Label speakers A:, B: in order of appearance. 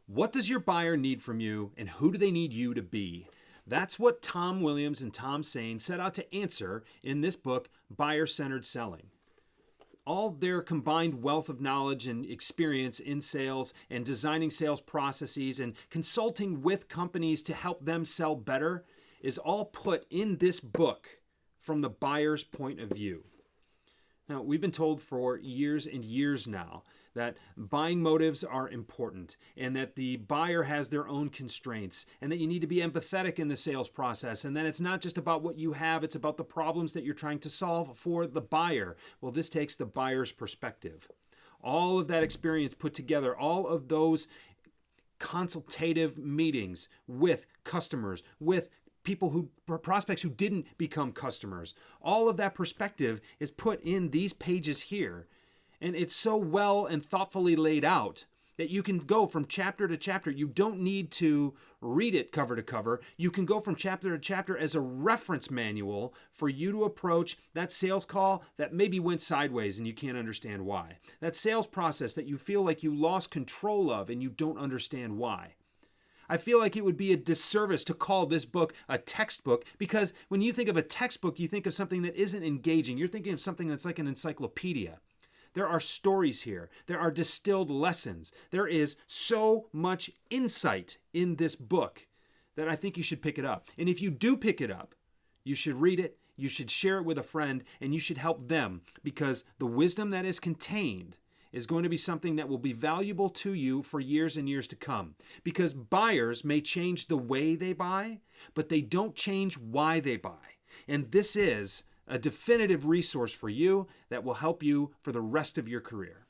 A: What does your buyer need from you, and who do they need you to be? That's what Tom Williams and Tom Sane set out to answer in this book, Buyer Centered Selling. All their combined wealth of knowledge and experience in sales and designing sales processes and consulting with companies to help them sell better is all put in this book from the buyer's point of view. Now, we've been told for years and years now that buying motives are important and that the buyer has their own constraints and that you need to be empathetic in the sales process and that it's not just about what you have, it's about the problems that you're trying to solve for the buyer. Well, this takes the buyer's perspective. All of that experience put together, all of those consultative meetings with customers, with prospects who didn't become customers. All of that perspective is put in these pages here. And it's so well and thoughtfully laid out that you can go from chapter to chapter. You don't need to read it cover to cover. You can go from chapter to chapter as a reference manual for you to approach that sales call that maybe went sideways and you can't understand why. That sales process that you feel like you lost control of and you don't understand why. I feel like it would be a disservice to call this book a textbook because when you think of a textbook, you think of something that isn't engaging. You're thinking of something that's like an encyclopedia. There are stories here. There are distilled lessons. There is so much insight in this book that I think you should pick it up. And if you do pick it up, you should read it, you should share it with a friend, and you should help them because the wisdom that is contained is going to be something that will be valuable to you for years and years to come. Because buyers may change the way they buy, but they don't change why they buy. And this is a definitive resource for you that will help you for the rest of your career.